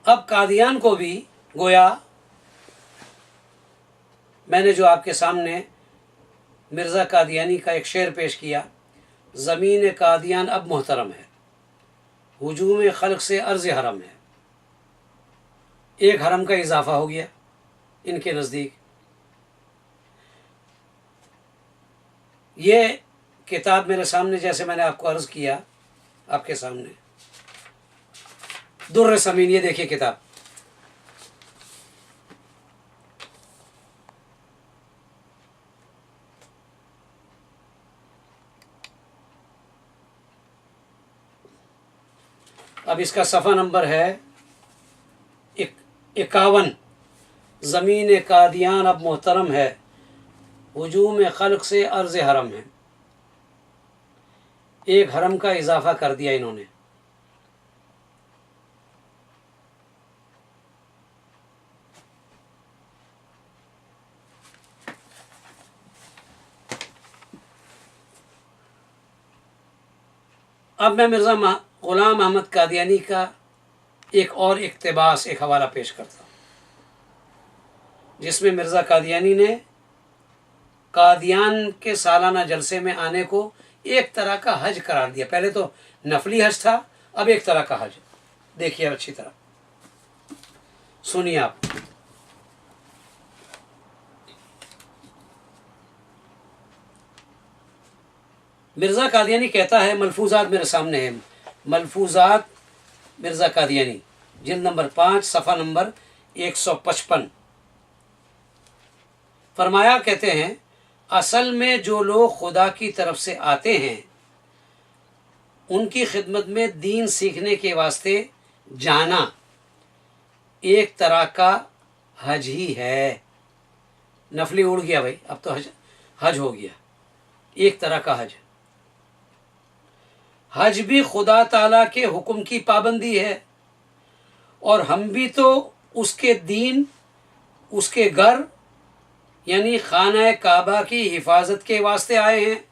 अब कादियान को भी गोया मैंने जो आपके सामने मिर्ज़ा कादियानी का एक शेर पेश किया, ज़मीन कादियान अब मोहतरम है, हुजूम खल्क से अर्ज़ हरम है। एक हरम का इजाफा हो गया इनके नज़दीक। ये किताब मेरे सामने, जैसे मैंने आपको अर्ज़ किया, आपके सामने दुर्र समीन, ये देखिए किताब। अब इसका सफ़ा नंबर है 51। ज़मीन कादियान अब मोहतरम है, हुजूम खल्क से अर्ज़ हरम है। एक हरम का इजाफा कर दिया इन्होंने। अब मैं मिर्ज़ा ग़ुलाम अहमद कादियानी का एक और इक़्तिबास, एक हवाला पेश करता हूँ, जिसमें मिर्ज़ा कादियानी ने कादियान के सालाना जलसे में आने को एक तरह का हज करार दिया। पहले तो नफली हज था, अब एक तरह का हज। देखिए अच्छी तरह सुनिए आप। मिर्ज़ा कादियानी कहता है, मलफूज़ात मेरे सामने है, मलफूज़ात मिर्ज़ा कादियानी, जिल्द नंबर 5, सफ़ा नंबर 155। फरमाया, कहते हैं, असल में जो लोग खुदा की तरफ से आते हैं उनकी खिदमत में दीन सीखने के वास्ते जाना एक तरह का हज ही है। नफली उड़ गया भाई, अब तो हज हो गया, एक तरह का हज। हज भी खुदा ताला के हुक्म की पाबंदी है, और हम भी तो उसके दीन, उसके घर यानी खाना काबा की हिफाजत के वास्ते आए हैं।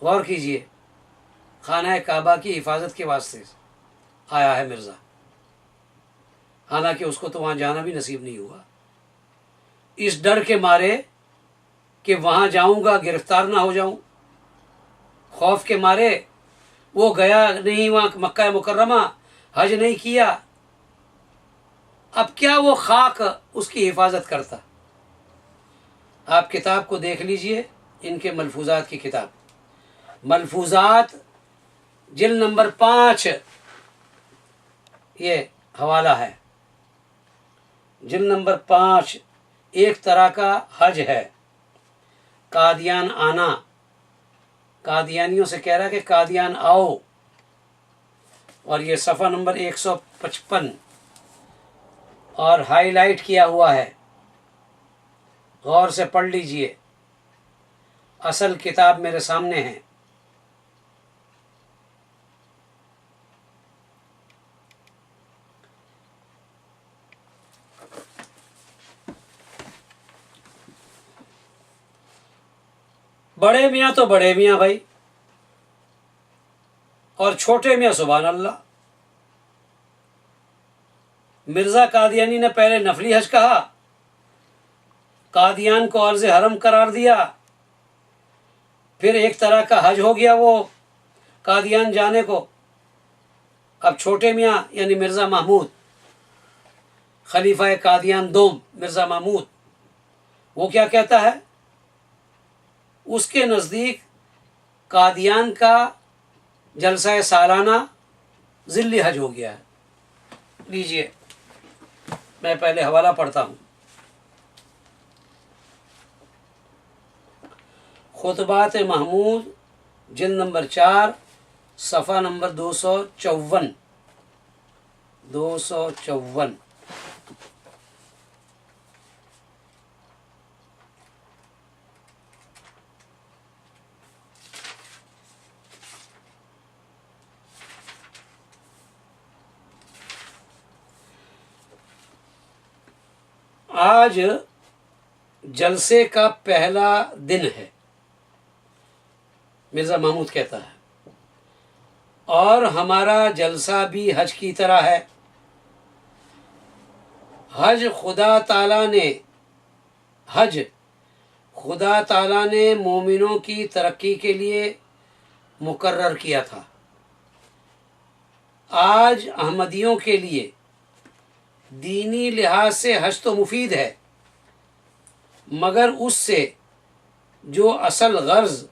गौर कीजिए, खाना काबा की हिफाजत के वास्ते आया है मिर्ज़ा, हालांकि उसको तो वहाँ जाना भी नसीब नहीं हुआ, इस डर के मारे कि वहाँ जाऊँगा गिरफ्तार ना हो जाऊँ। खौफ के मारे वो गया नहीं वहाँ मक्का मुकर्रमा, हज नहीं किया। अब क्या वो खाक उसकी हिफाजत करता। आप किताब को देख लीजिए, इनके मलफूज़ात की किताब, मलफूज़ात जिल्द नंबर 5, ये हवाला है, जिल्द नंबर 5। एक तरह का हज है, कादियान आना, कादियानियों से कह रहा है कि कादियान आओ। और ये सफ़ा नंबर 155 और हाईलाइट किया हुआ है, गौर से पढ़ लीजिए। असल किताब मेरे सामने है। बड़े मियाँ तो बड़े मियाँ भाई, और छोटे मियाँ सुभान अल्लाह। मिर्ज़ा कादियानी ने पहले नफली हज कहा, कादियान को अर्ज़ हरम करार दिया, फिर एक तरह का हज हो गया वो कादियान जाने को। अब छोटे मियाँ यानी मिर्ज़ा महमूद, खलीफा कादियान दोम मिर्ज़ा महमूद, वो क्या कहता है, उसके नज़दीक कादियान का जलसा सालाना ज़िल्ली हज हो गया है। लीजिए, मैं पहले हवाला पढ़ता हूँ। खुतबात महमूद जिल्द नंबर 4, सफ़ा नंबर 254। आज जलसे का पहला दिन है, मिर्ज़ा महमूद कहता है। और हमारा जलसा भी हज की तरह है। हज खुदा ताला ने मोमिनों की तरक्की के लिए मुकर्रर किया था। आज अहमदियों के लिए दीनी लिहाज से हज तो मुफीद है, मगर उससे जो असल गर्ज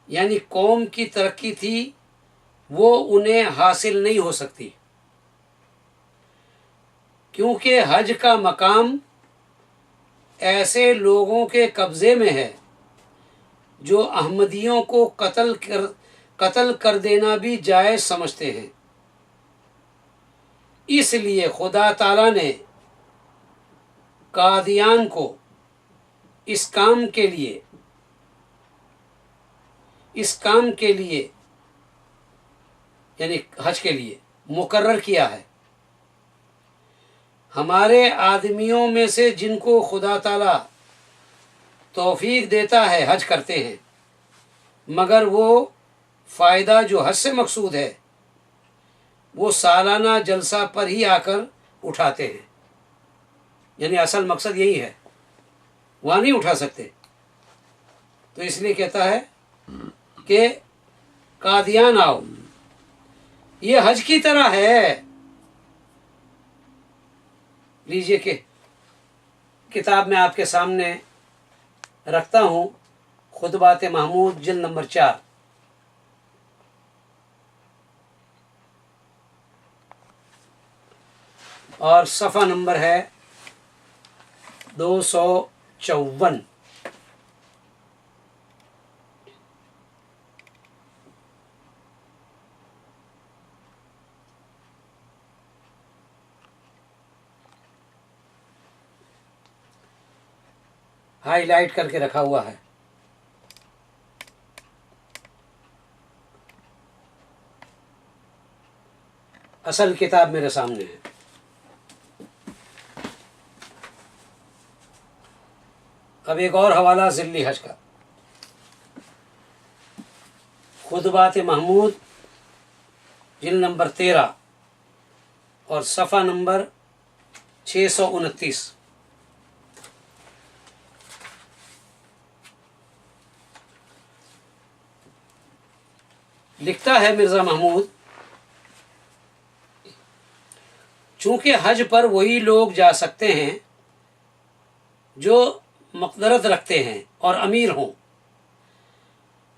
यानी कौम की तरक्की थी वो उन्हें हासिल नहीं हो सकती, क्योंकि हज का मकाम ऐसे लोगों के कब्ज़े में है जो अहमदियों को कत्ल कर देना भी जायज़ समझते हैं। इसलिए खुदा ताला ने कादियान को इस काम के लिए यानी हज के लिए मुकर्रर किया है। हमारे आदमियों में से जिनको खुदा ताला तौफीक देता है हज करते हैं, मगर वो फ़ायदा जो हज से मकसूद है वो सालाना जलसा पर ही आकर उठाते हैं। यानी असल मकसद यही है, वहाँ नहीं उठा सकते। तो इसलिए कहता है कि कादियान आओ, ये हज की तरह है। लीजिए कि किताब में आपके सामने रखता हूँ, खुतबात महमूद जिल्द नंबर 4, और सफ़ा नंबर है 254। हाईलाइट करके रखा हुआ है। असल किताब मेरे सामने है। अब एक और हवाला ज़िल्ली हज का, खुतबात महमूद जिल्द नंबर 13 और सफ़ा नंबर 629। लिखता है मिर्ज़ा महमूद, चूँकि हज पर वही लोग जा सकते हैं जो मक़दरत रखते हैं और अमीर हों,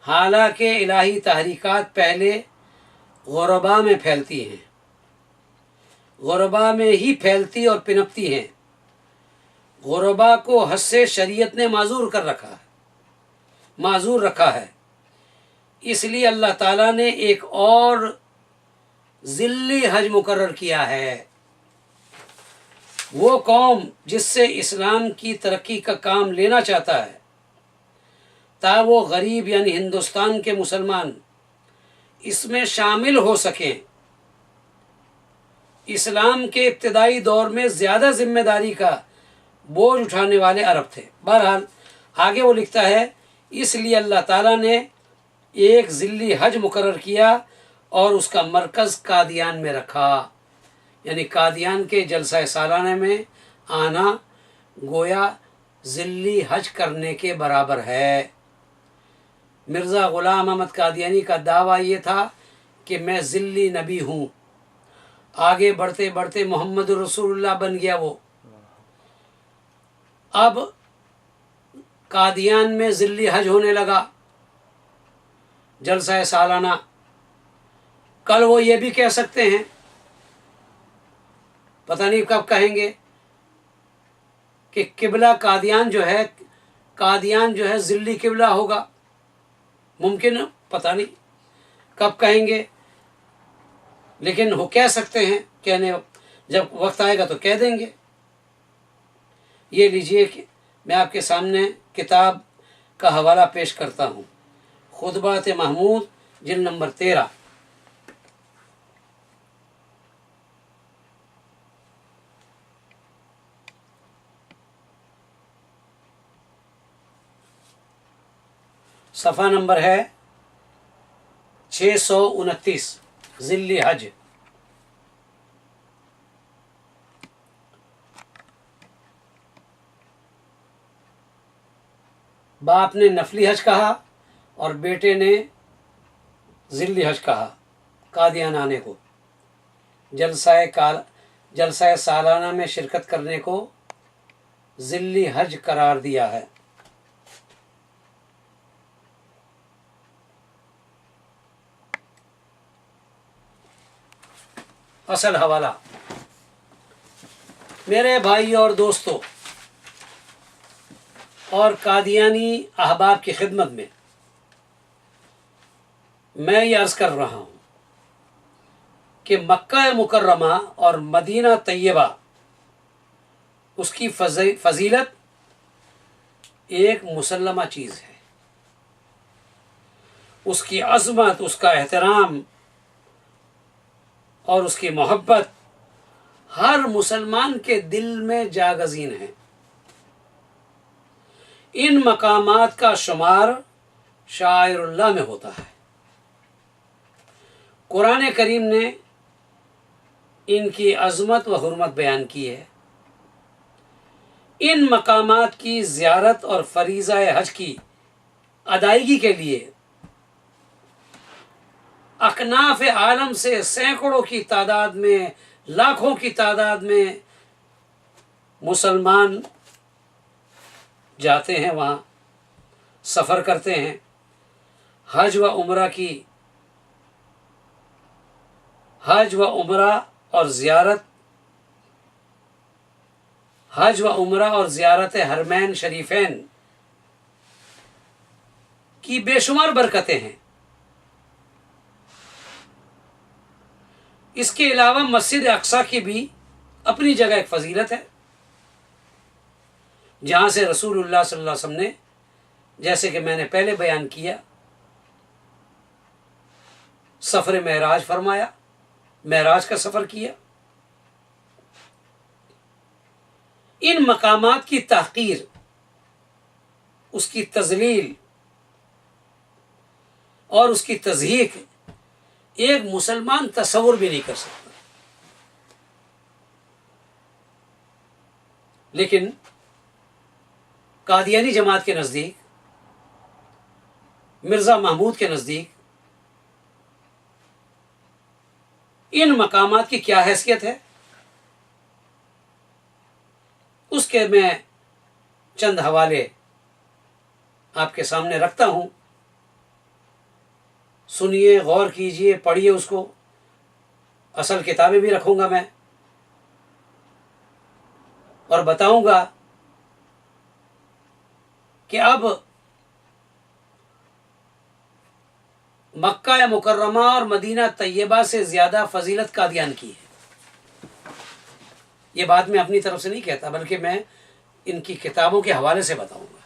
हालांकि इलाही तहरीकात पहले गुरबा में फैलती हैं, गुरबा में ही फैलती और पिनपती हैं। गुरबा को हज से शरीयत ने माजूर रखा है। इसलिए अल्लाह ताला ने एक और ज़िल्ली हज मुकर्रर किया है। वो कौम जिससे इस्लाम की तरक्की का काम लेना चाहता है, ता वो गरीब यानी हिंदुस्तान के मुसलमान इसमें शामिल हो सकें। इस्लाम के इब्तदाई दौर में ज़्यादा जिम्मेदारी का बोझ उठाने वाले अरब थे। बहरहाल आगे वो लिखता है, इसलिए अल्लाह ताला ने एक ज़िल्ली हज मुकर्रर किया और उसका मरकज़ कादियान में रखा। यानी कादियान के जलसा सालाना में आना गोया ज़िल्ली हज करने के बराबर है। मिर्ज़ा ग़ुलाम अहमद कादियानी का दावा ये था कि मैं ज़िल्ली नबी हूँ। आगे बढ़ते बढ़ते मोहम्मद रसूलुल्लाह बन गया वो। अब कादियान में ज़िल्ली हज होने लगा, जलसा सालाना। कल वो ये भी कह सकते हैं, पता नहीं कब कहेंगे, कि किबला कादियान जो है ज़िल्ली किबला होगा। मुमकिन पता नहीं कब कहेंगे, लेकिन वो कह सकते हैं, कहने जब वक्त आएगा तो कह देंगे। ये लीजिए कि मैं आपके सामने किताब का हवाला पेश करता हूँ, खुतबात महमूद जिल्द नंबर 13, सफ़ा नंबर है 629 ज़िल हज। बाप ने नफली हज कहा और बेटे ने ज़िल हज कहा कादियान आने को। जलसाए सालाना में शिरकत करने को ज़िल हज करार दिया है। असल हवाला। मेरे भाई और दोस्तों और कादियानी अहबाब की खिदमत में मैं ये अर्ज़ कर रहा हूँ कि मक्का मुकर्रमा और मदीना तैयबा उसकी फजीलत एक मुसल्लमा चीज़ है। उसकी अज़मत, उसका एहतराम और उसकी मोहब्बत हर मुसलमान के दिल में जागज़ीन है। इन मकामात का शुमार शाइरुल्लाह में होता है। कुरान करीम ने इनकी अज़मत व हुर्मत बयान की है। इन मकामात की ज़ियारत और फरीज़ा हज की अदायगी के लिए अकनाफ आलम से सैकड़ों की तादाद में, लाखों की तादाद में मुसलमान जाते हैं, वहाँ सफ़र करते हैं। हज व उम्रा और ज़ियारत हरमैन शरीफैन की बेशुमार बरकतें हैं। इसके अलावा मस्जिद अक्सा की भी अपनी जगह एक फजीलत है, जहाँ से रसूलुल्लाह सल्लल्लाहु अलैहि वसल्लम ने, जैसे कि मैंने पहले बयान किया, सफ़र मेराज फरमाया, मेराज का सफ़र किया। इन मकामात की तहकीर, उसकी तज़लील और उसकी तज़हीक एक मुसलमान तसव्वुर भी नहीं कर सकता। लेकिन कादियानी जमात के नज़दीक, मिर्ज़ा महमूद के नज़दीक इन मकामात की क्या हैसियत है, उसके मैं चंद हवाले आपके सामने रखता हूँ। सुनिए, गौर कीजिए, पढ़िए उसको। असल किताबें भी रखूँगा मैं और बताऊँगा कि अब मक्का मुकर्रमा और मदीना तैयबा से ज़्यादा फजीलत कादियान की है। ये बात मैं अपनी तरफ से नहीं कहता, बल्कि मैं इनकी किताबों के हवाले से बताऊँगा।